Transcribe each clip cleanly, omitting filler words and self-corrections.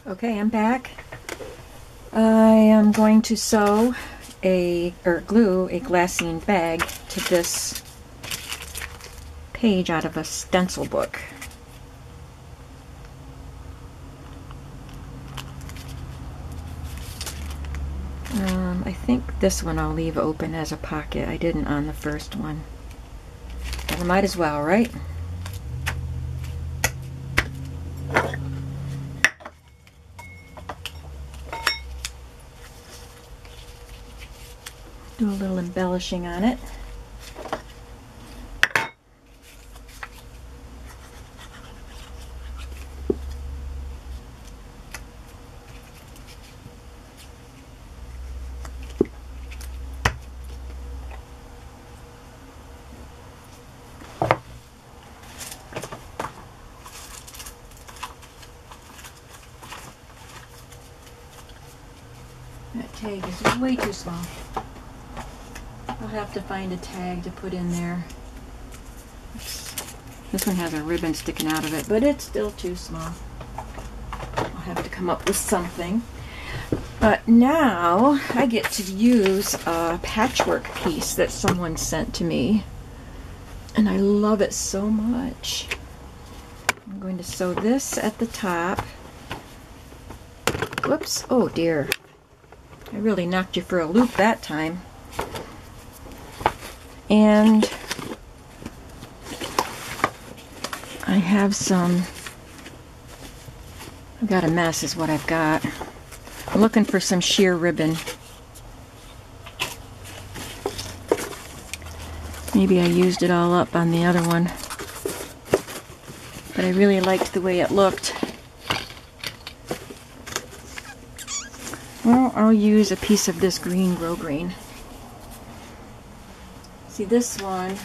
Okay, I'm back. I am going to sew glue a glassine bag to this page out of a stencil book. I think this one I'll leave open as a pocket. I didn't on the first one. But I might as well, right? Do a little embellishing on it. That tag is way too small. I'll have to find a tag to put in there. This one has a ribbon sticking out of it, but it's still too small. I'll have to come up with something. But now I get to use a patchwork piece that someone sent to me, and I love it so much. I'm going to sew this at the top. Whoops, oh dear. I really knocked you for a loop that time. And I have I've got a mess is what I've got. I'm looking for some sheer ribbon. Maybe I used it all up on the other one, but I really liked the way it looked. Well, I'll use a piece of this green grosgrain. See, this one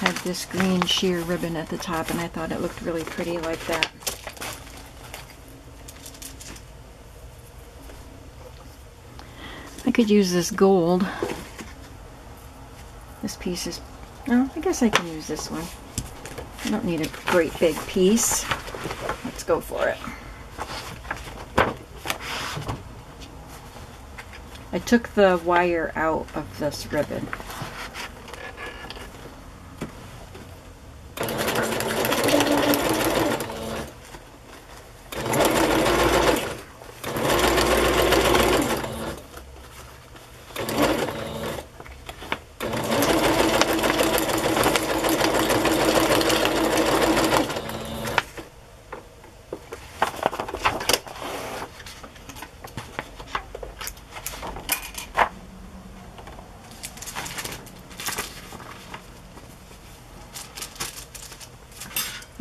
had this green sheer ribbon at the top, and I thought it looked really pretty like that. I could use this gold. This piece is, no, I guess I can use this one. I don't need a great big piece. Let's go for it. I took the wire out of this ribbon.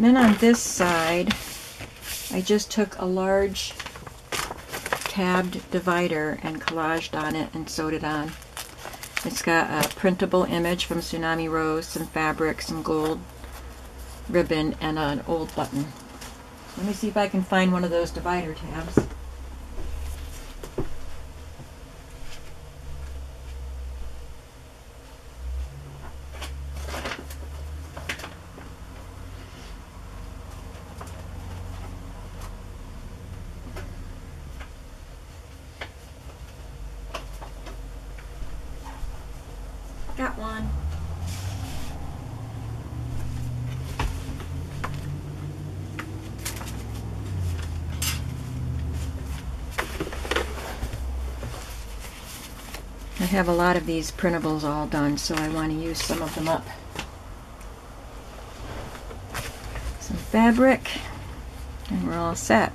Then on this side, I just took a large tabbed divider and collaged on it and sewed it on. It's got a printable image from Tsunami Rose, some fabric, some gold ribbon, and an old button. Let me see if I can find one of those divider tabs. Got one. I have a lot of these printables all done, so I want to use some of them up. Some fabric, and we're all set.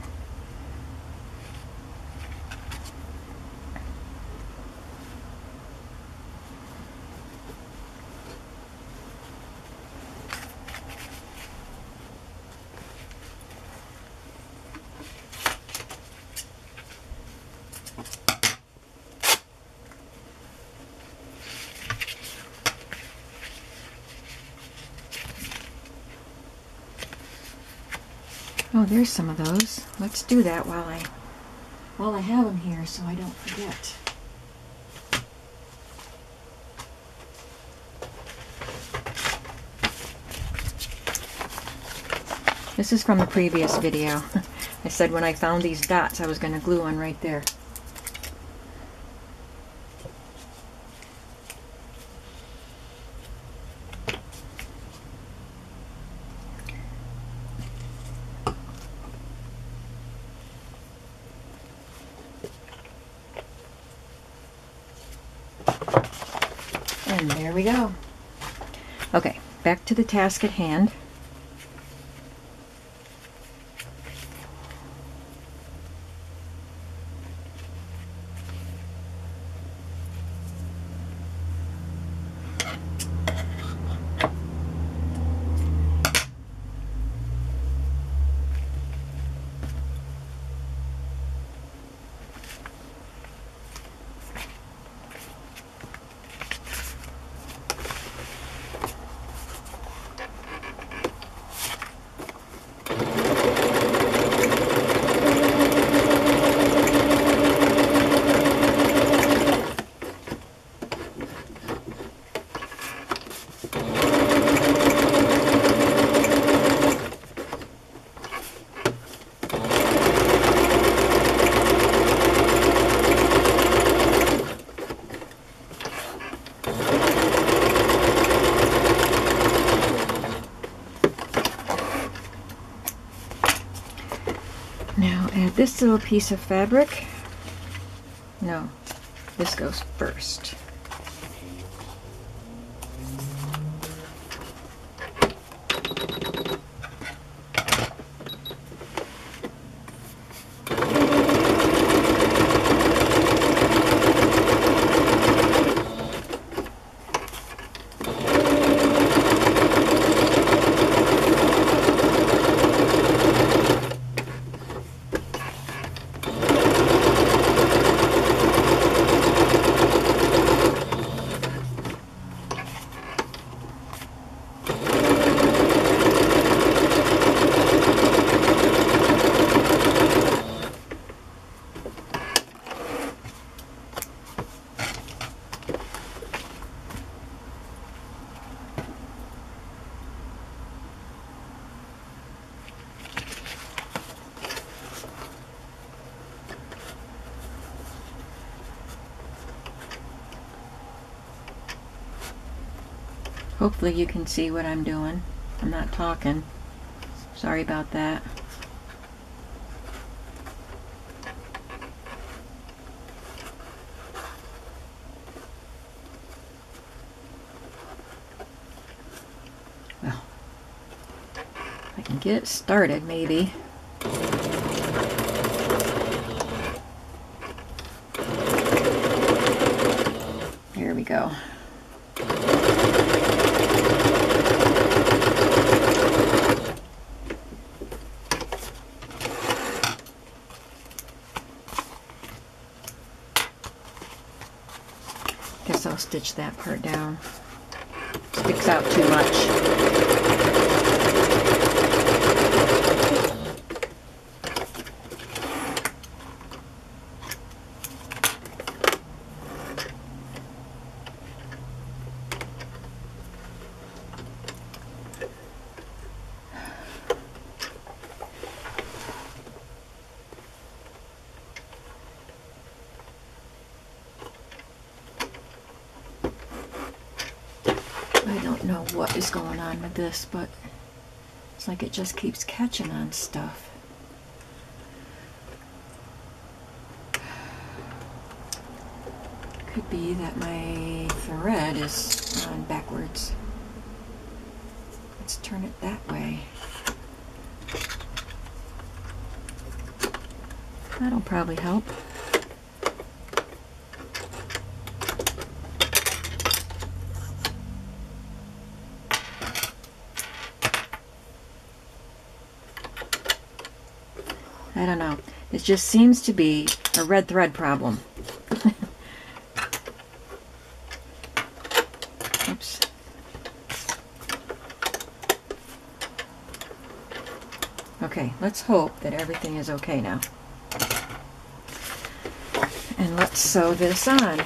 Oh, there's some of those. Let's do that while I have them here so I don't forget. This is from the previous video. I said when I found these dots I was going to glue one right there. And there we go. Okay, back to the task at hand. Now add this little piece of fabric. No, this goes first. Hopefully you can see what I'm doing. I'm not talking. Sorry about that. Well, I can get it started maybe. Here we go. Guess I'll stitch that part down. Sticks out too much. I don't know what is going on with this, but it's like it just keeps catching on stuff. Could be that my thread is on backwards. Let's turn it that way. That'll probably help. I don't know. It just seems to be a red thread problem. Oops. Okay, let's hope that everything is okay now. And let's sew this on.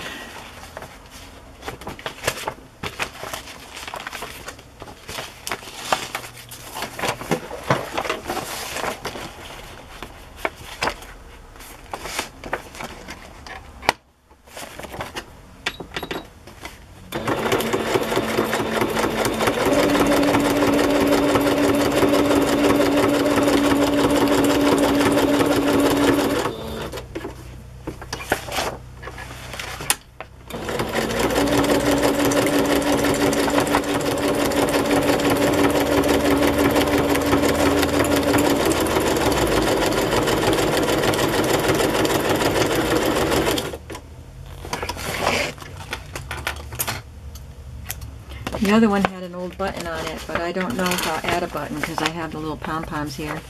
The other one had an old button on it, but I don't know if I'll add a button because I have the little pom-poms here.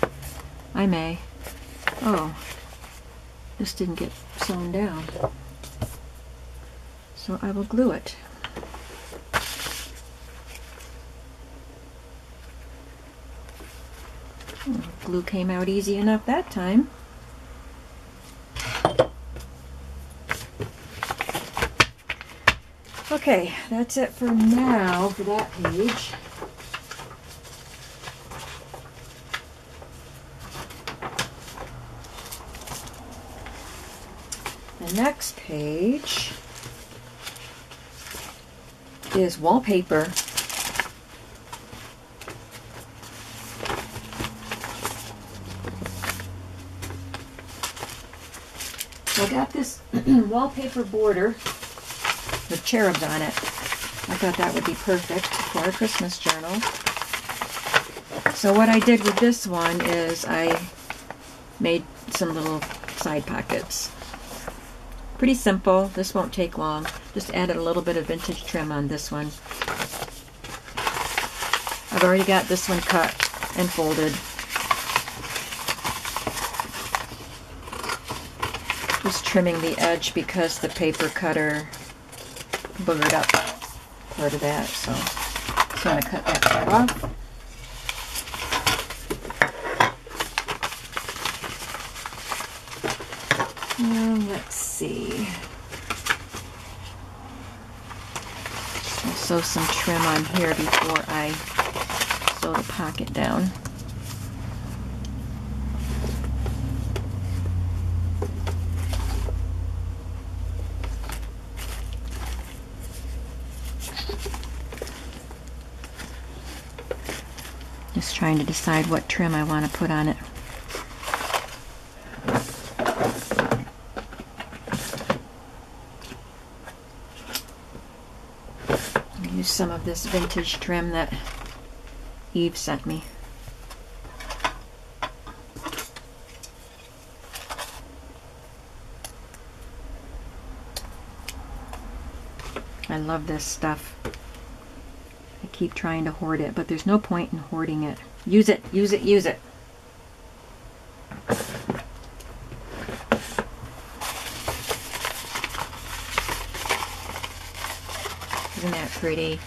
I may. Oh, this didn't get sewn down. So I will glue it. Glue came out easy enough that time. Okay, that's it for now for that page. The next page is wallpaper. So I got this wallpaper border with cherubs on it. I thought that would be perfect for a Christmas journal. So what I did with this one is I made some little side pockets. Pretty simple. This won't take long. Just added a little bit of vintage trim on this one. I've already got this one cut and folded. Just trimming the edge because the paper cutter boogered up part of that, so I'm going to cut that part off. Let's see. I'll sew some trim on here before I sew the pocket down. Just trying to decide what trim I want to put on it. I'll use some of this vintage trim that Eve sent me. I love this stuff. I keep trying to hoard it, but there's no point in hoarding it. Use it, use it, use it. Isn't that pretty?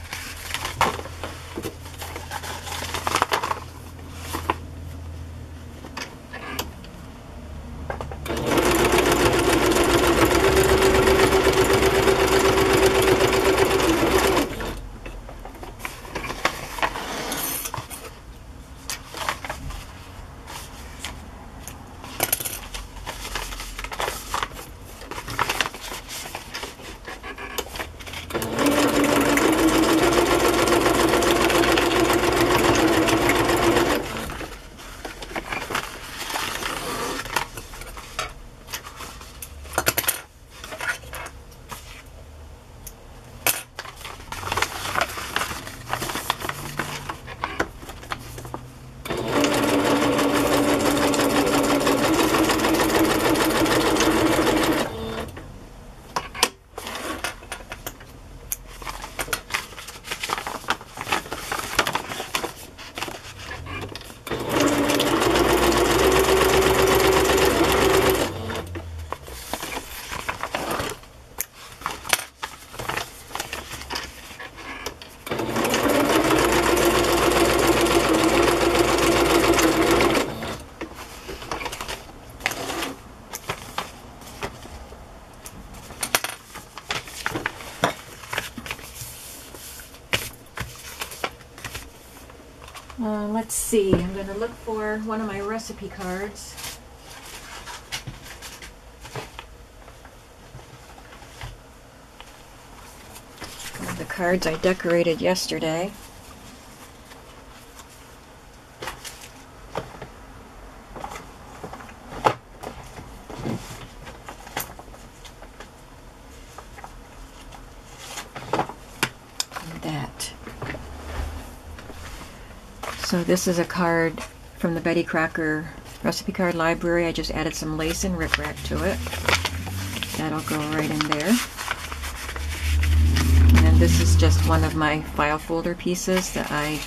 Let's see, I'm going to look for one of my recipe cards. One of the cards I decorated yesterday. So this is a card from the Betty Crocker recipe card library. I just added some lace and rickrack to it. That'll go right in there. And then This is just one of my file folder pieces that I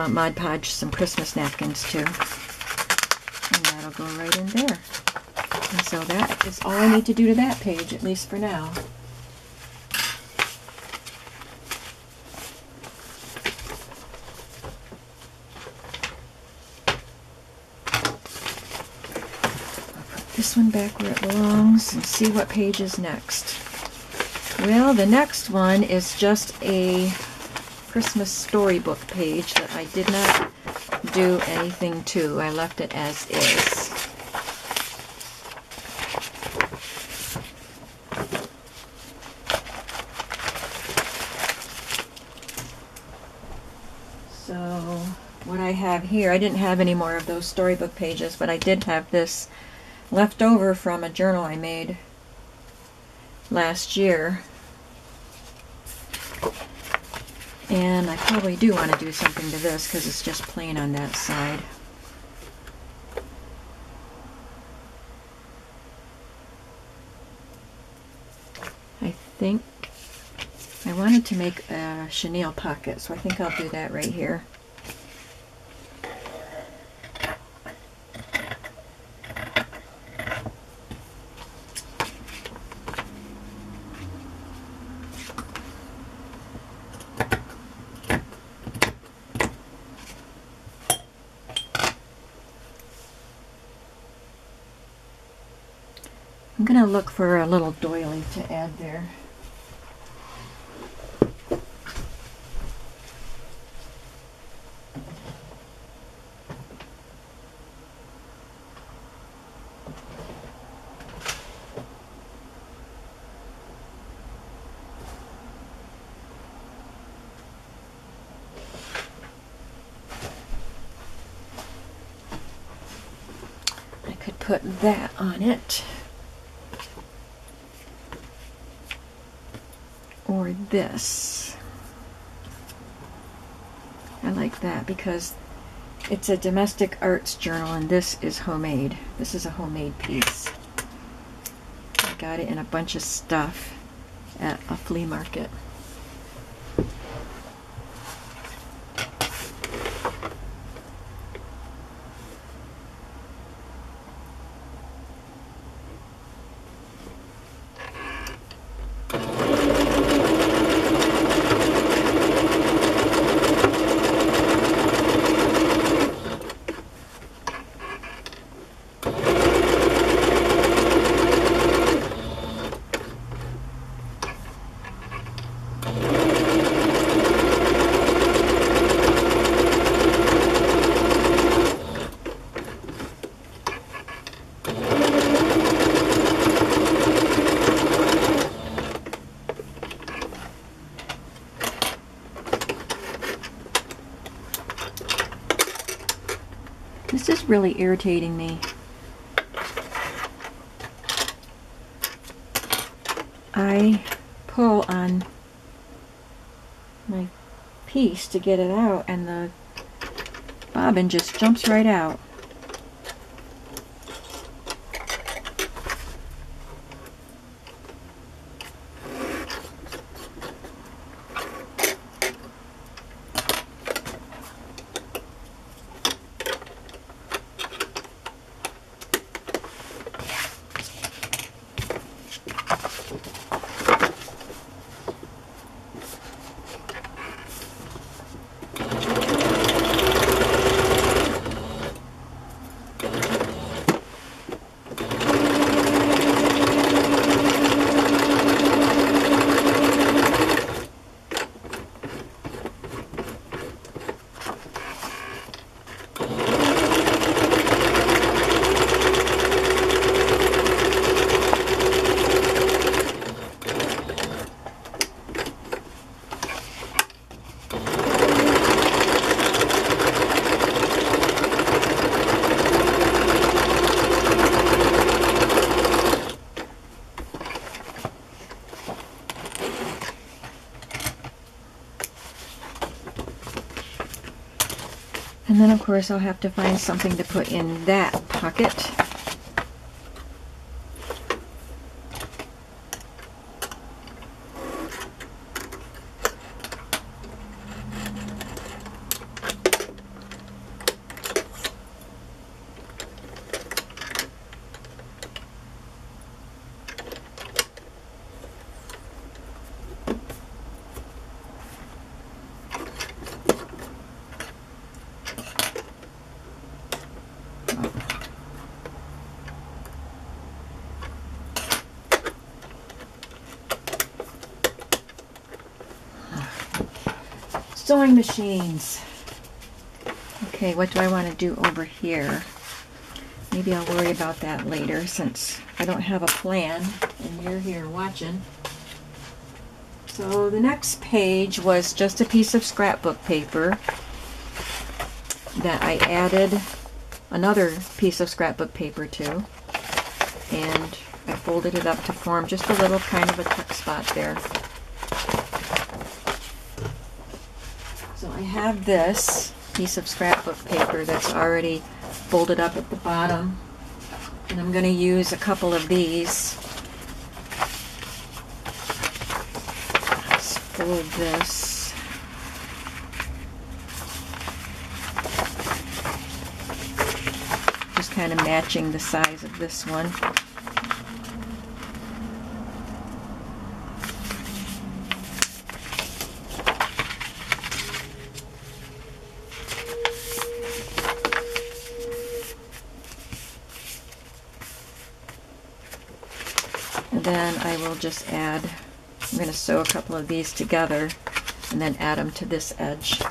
Mod Podged some Christmas napkins to. And that'll go right in there. And so that is all I need to do to that page, at least for now. This one back where it belongs and see what page is next. Well, the next one is just a Christmas storybook page that I did not do anything to. I left it as is. So what I have here, I didn't have any more of those storybook pages, but I did have this left over from a journal I made last year. And I probably do want to do something to this because it's just plain on that side. I think I wanted to make a chenille pocket, so I think I'll do that right here. I'm going to look for a little doily to add there. I could put that on it. Or this. I like that because it's a domestic arts journal and this is homemade. This is a homemade piece. I got it in a bunch of stuff at a flea market. This is really irritating me. I pull on my piece to get it out and the bobbin just jumps right out. And then of course I'll have to find something to put in that pocket. Sewing machines. Okay, what do I want to do over here? Maybe I'll worry about that later since I don't have a plan and you're here watching. So the next page was just a piece of scrapbook paper that I added another piece of scrapbook paper to, and I folded it up to form just a little kind of a tuck spot there. So I have this piece of scrapbook paper that's already folded up at the bottom, and I'm going to use a couple of these. Let's fold this. Just kind of matching the size of this one. And then I will just add, I'm going to sew a couple of these together and then add them to this edge.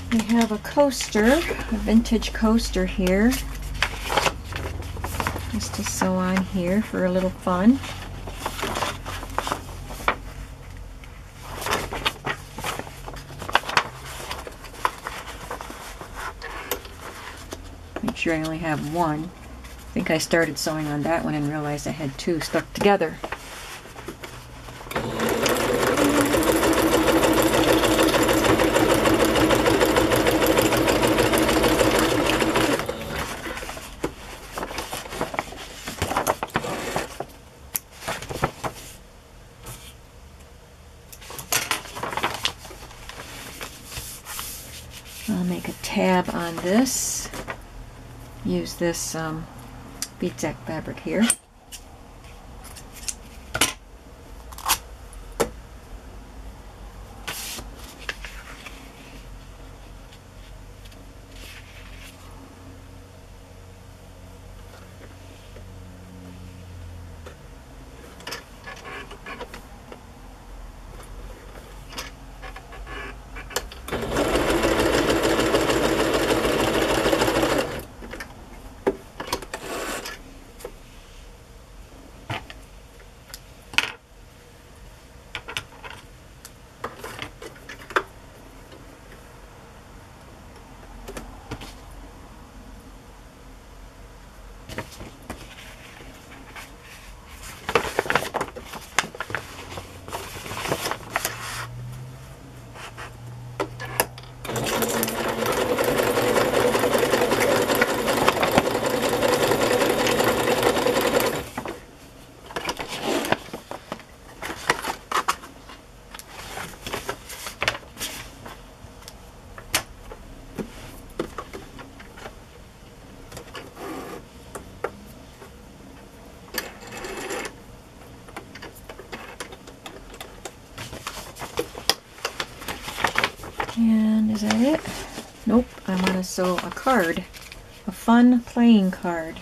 We have a coaster, a vintage coaster here, just to sew on here for a little fun. Make sure I only have one. I think I started sewing on that one and realized I had two stuck together. I'll make a tab on this. Use this beadsack fabric here. And is that it? Nope, I want to sew a card, a fun playing card.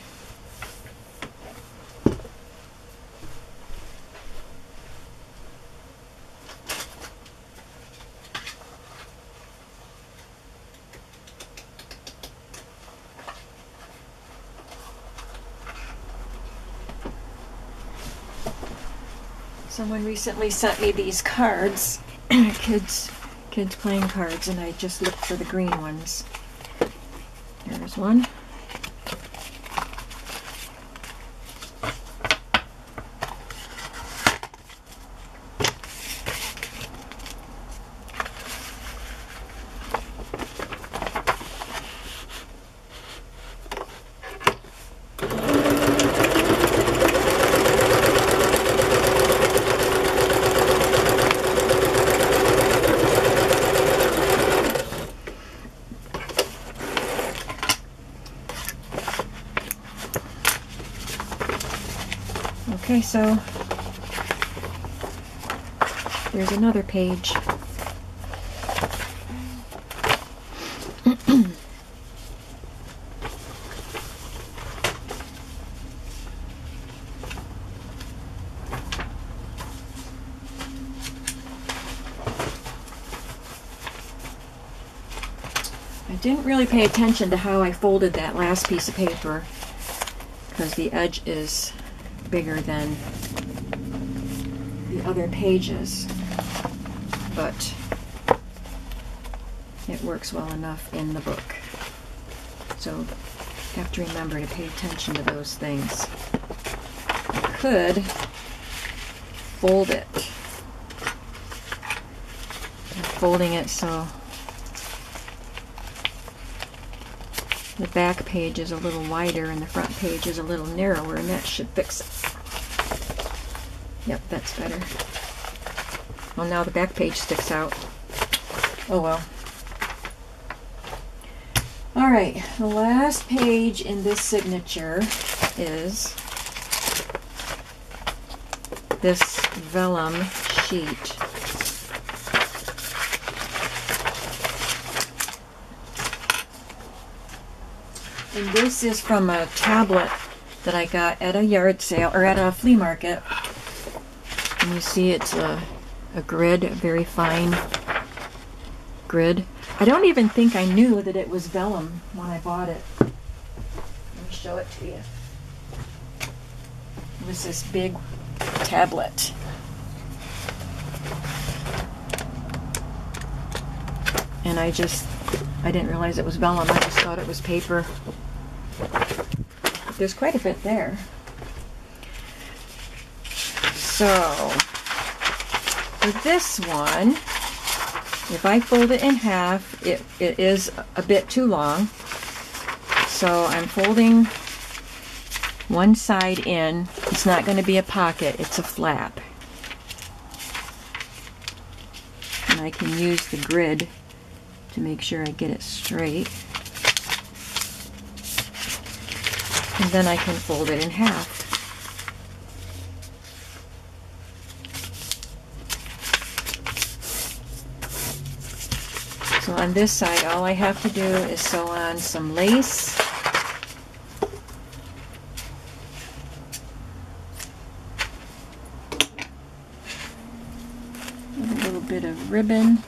Someone recently sent me these cards, kids playing cards, and I just looked for the green ones. There's one. Okay, so there's another page. I didn't really pay attention to how I folded that last piece of paper because the edge is bigger than the other pages, but it works well enough in the book. So you have to remember to pay attention to those things. I could fold it. I'm folding it so the back page is a little wider and the front page is a little narrower, and that should fix it. Yep, that's better. Well, now the back page sticks out. Oh well. Alright, the last page in this signature is this vellum sheet. And this is from a tablet that I got at a yard sale, or at a flea market. And you see it's a grid, a very fine grid. I don't even think I knew that it was vellum when I bought it. Let me show it to you. It was this big tablet. And I didn't realize it was vellum. I just thought it was paper. There's quite a bit there. So, for this one, if I fold it in half, it is a bit too long. So I'm folding one side in. It's not going to be a pocket, it's a flap. And I can use the grid to make sure I get it straight. And then I can fold it in half. So on this side, all I have to do is sew on some lace. And a little bit of ribbon.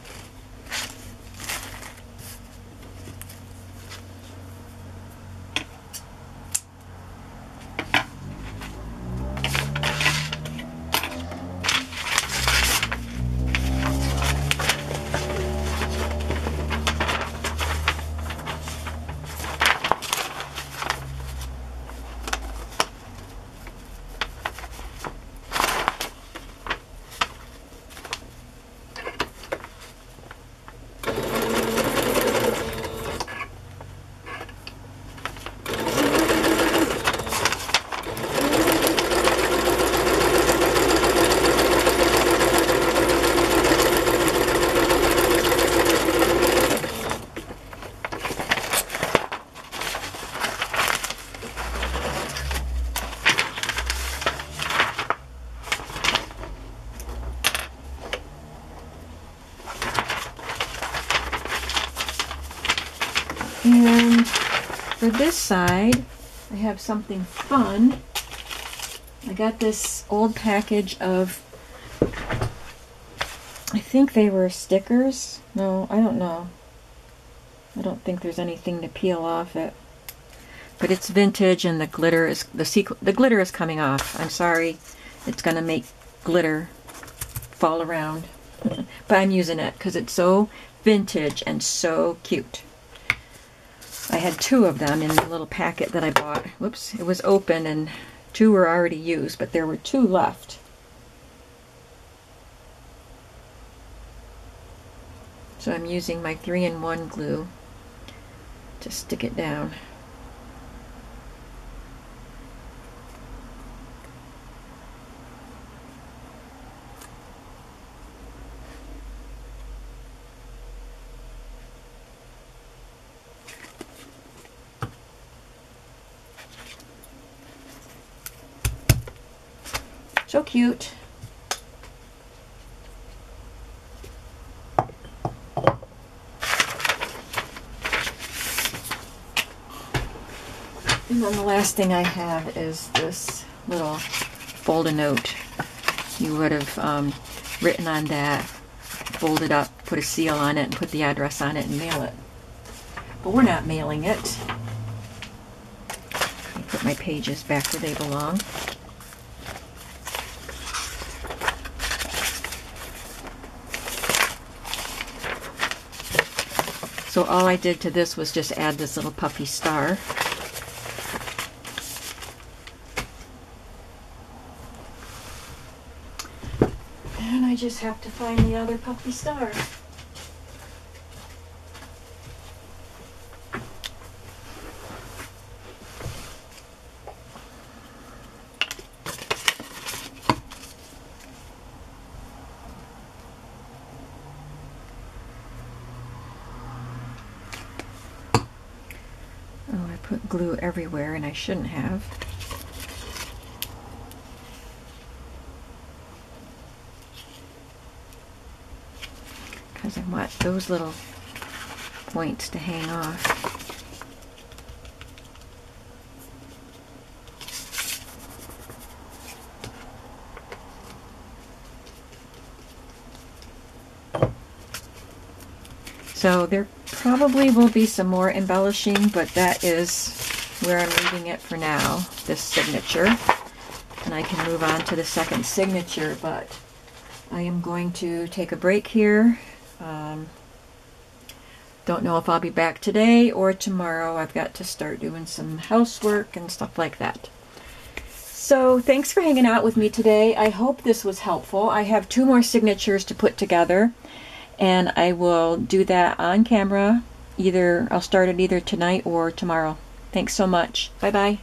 And for this side, I have something fun. I got this old package of, I think they were stickers. No, I don't know. I don't think there's anything to peel off it. But it's vintage and the glitter is the glitter is coming off. I'm sorry. It's going to make glitter fall around. But I'm using it because it's so vintage and so cute. I had 2 of them in the little packet that I bought. Whoops, it was open and 2 were already used, but there were 2 left. So I'm using my 3-in-1 glue to stick it down. So cute. And then the last thing I have is this little fold a note. You would have written on that, fold it up, put a seal on it, and put the address on it and mail it. But we're not mailing it. I put my pages back where they belong. So all I did to this was just add this little puffy star. And I just have to find the other puffy star. Put glue everywhere and I shouldn't have. Because I want those little points to hang off. So there probably will be some more embellishing, but that is where I'm leaving it for now, this signature. And I can move on to the second signature, but I am going to take a break here. Don't know if I'll be back today or tomorrow. I've got to start doing some housework and stuff like that. So thanks for hanging out with me today. I hope this was helpful. I have 2 more signatures to put together, and I will do that on camera. I'll start it either tonight or tomorrow. Thanks so much. Bye-bye.